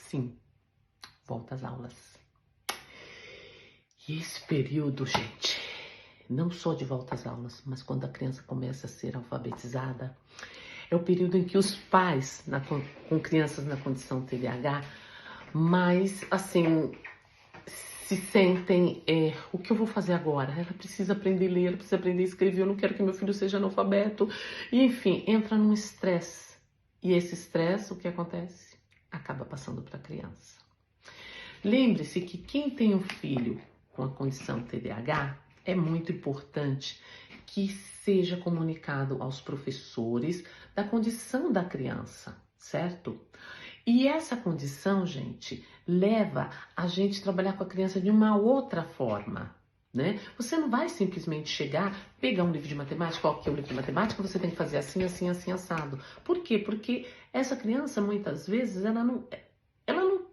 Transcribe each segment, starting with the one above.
Sim, volta às aulas. E esse período, gente, não só de volta às aulas, mas quando a criança começa a ser alfabetizada, é o período em que os pais, com crianças na condição TDAH, mais, assim, se sentem, o que eu vou fazer agora? Ela precisa aprender a ler, ela precisa aprender a escrever, eu não quero que meu filho seja analfabeto. E, enfim, entra num estresse. E esse estresse, o que acontece? Acaba passando para a criança. Lembre-se que quem tem um filho com a condição TDAH, é muito importante que seja comunicado aos professores da condição da criança, certo? E essa condição, gente, leva a gente a trabalhar com a criança de uma outra forma, né? Você não vai simplesmente chegar, pegar um livro de matemática, que é um livro de matemática, você tem que fazer assim, assim, assim, assado. Por quê? Porque essa criança, muitas vezes, ela não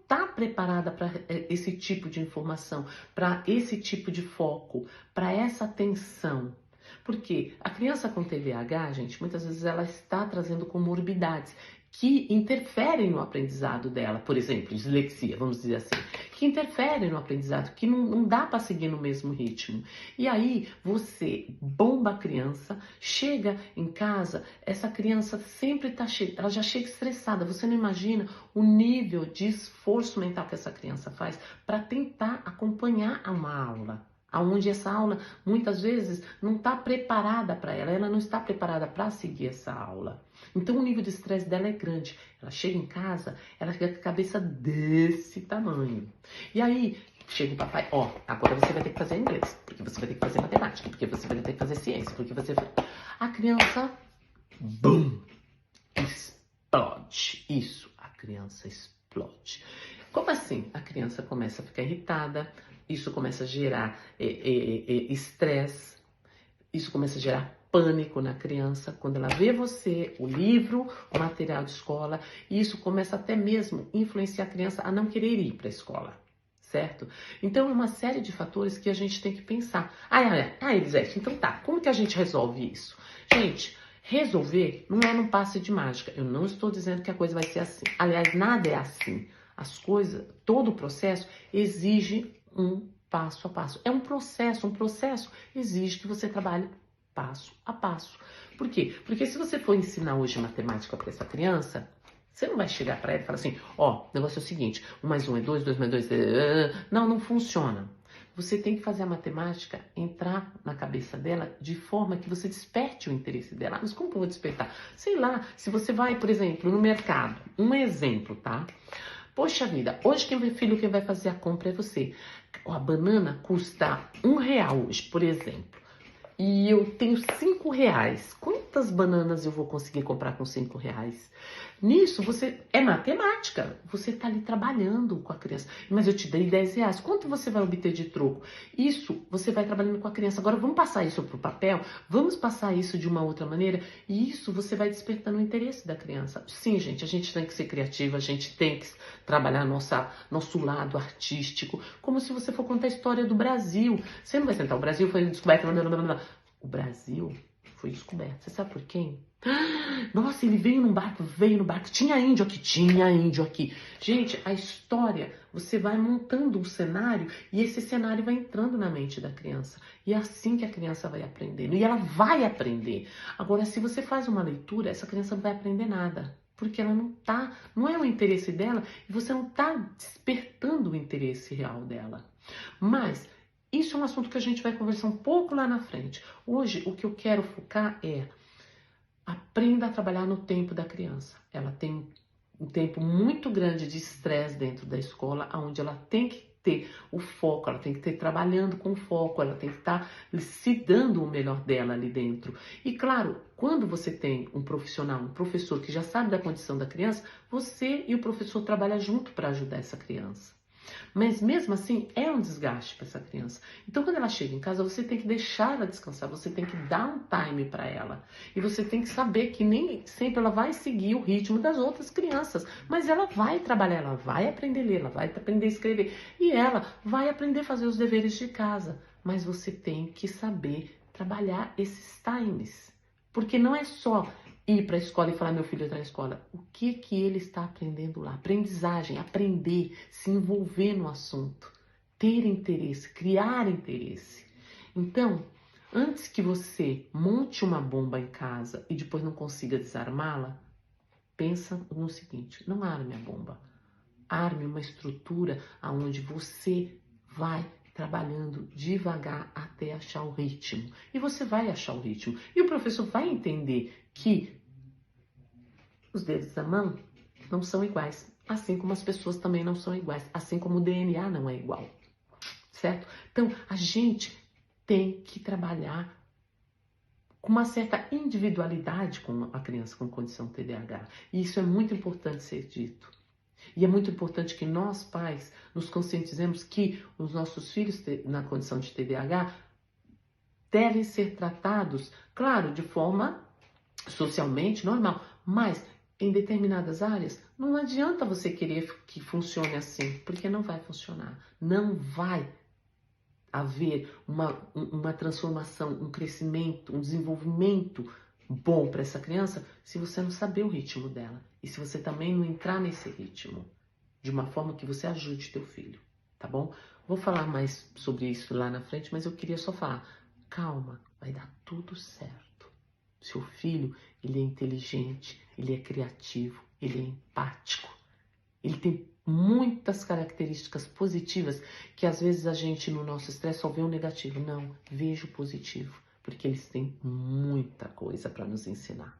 está preparada para esse tipo de informação, para esse tipo de foco, para essa atenção. Porque a criança com TDAH, gente, muitas vezes ela está trazendo comorbidades que interferem no aprendizado dela, por exemplo, dislexia, vamos dizer assim, que interferem no aprendizado, que não dá para seguir no mesmo ritmo. E aí você bomba a criança, chega em casa, essa criança sempre está cheia, ela já chega estressada, você não imagina o nível de esforço mental que essa criança faz para tentar acompanhar uma aula. Onde essa aula, muitas vezes, não está preparada para ela não está preparada para seguir essa aula. Então, o nível de estresse dela é grande. Ela chega em casa, ela fica com a cabeça desse tamanho. E aí, chega o papai, agora você vai ter que fazer inglês, porque você vai ter que fazer matemática, porque você vai ter que fazer ciência, porque você vai... A criança, bum, explode. Isso, a criança explode. Como assim? A criança começa a ficar irritada, isso começa a gerar estresse, isso começa a gerar pânico na criança, quando ela vê você, o livro, o material de escola, e isso começa até mesmo a influenciar a criança a não querer ir para a escola, certo? Então é uma série de fatores que a gente tem que pensar. Elisete, então tá, como que a gente resolve isso? Gente, resolver não é num passe de mágica, eu não estou dizendo que a coisa vai ser assim, aliás, nada é assim. As coisas, todo o processo exige um passo a passo. É um processo exige que você trabalhe passo a passo. Por quê? Porque se você for ensinar hoje matemática para essa criança, você não vai chegar para ela e falar assim, o negócio é o seguinte, 1 mais 1 é 2, 2 mais 2 é... Não funciona. Você tem que fazer a matemática entrar na cabeça dela de forma que você desperte o interesse dela. Mas como que eu vou despertar? Sei lá, se você vai, por exemplo, no mercado, um exemplo, tá? Poxa vida, hoje quem vai fazer a compra é você. A banana custa R$1 hoje, por exemplo. E eu tenho R$5. Quantas bananas eu vou conseguir comprar com R$5? Nisso, é matemática. Você está ali trabalhando com a criança. Mas eu te dei R$10. Quanto você vai obter de troco? Isso, você vai trabalhando com a criança. Agora, vamos passar isso para o papel? Vamos passar isso de uma outra maneira? E isso, você vai despertando o interesse da criança. Sim, gente, a gente tem que ser criativa. A gente tem que trabalhar nosso lado artístico. Como se você for contar a história do Brasil. Você não vai sentar, o Brasil foi descoberto... O Brasil foi descoberto. Você sabe por quem? Nossa, ele veio no barco. Tinha índio aqui. Gente, a história, você vai montando um cenário e esse cenário vai entrando na mente da criança. E é assim que a criança vai aprendendo. E ela vai aprender. Agora, se você faz uma leitura, essa criança não vai aprender nada. Porque ela não é o interesse dela e você não está despertando o interesse real dela. Mas isso é um assunto que a gente vai conversar um pouco lá na frente. Hoje, o que eu quero focar é aprenda a trabalhar no tempo da criança. Ela tem um tempo muito grande de estresse dentro da escola, onde ela tem que ter o foco, ela tem que estar trabalhando com foco, ela tem que estar se dando o melhor dela ali dentro. E claro, quando você tem um profissional, um professor que já sabe da condição da criança, você e o professor trabalham junto para ajudar essa criança. Mas mesmo assim, é um desgaste para essa criança. Então, quando ela chega em casa, você tem que deixar ela descansar, você tem que dar um time para ela. E você tem que saber que nem sempre ela vai seguir o ritmo das outras crianças, mas ela vai trabalhar, ela vai aprender a ler, ela vai aprender a escrever e ela vai aprender a fazer os deveres de casa. Mas você tem que saber trabalhar esses times, porque não é só ir para a escola e falar, meu filho está na escola, o que que ele está aprendendo lá? Aprendizagem, aprender, se envolver no assunto, ter interesse, criar interesse. Então, antes que você monte uma bomba em casa e depois não consiga desarmá-la, pensa no seguinte, não arme a bomba, arme uma estrutura onde você vai trabalhando devagar até achar o ritmo. E você vai achar o ritmo. E o professor vai entender que os dedos da mão não são iguais. Assim como as pessoas também não são iguais. Assim como o DNA não é igual. Certo? Então, a gente tem que trabalhar com uma certa individualidade com a criança com condição TDAH. E isso é muito importante ser dito. E é muito importante que nós, pais, nos conscientizemos que os nossos filhos na condição de TDAH devem ser tratados, claro, de forma socialmente normal, mas em determinadas áreas não adianta você querer que funcione assim, porque não vai funcionar. Não vai haver uma transformação, um crescimento, um desenvolvimento bom para essa criança se você não saber o ritmo dela e se você também não entrar nesse ritmo de uma forma que você ajude teu filho, tá bom? Vou falar mais sobre isso lá na frente, mas eu queria só falar, calma, vai dar tudo certo. Seu filho, ele é inteligente, ele é criativo, ele é empático, ele tem muitas características positivas que às vezes a gente no nosso estresse só vê o negativo. Não, veja o positivo, porque eles têm muita coisa para nos ensinar.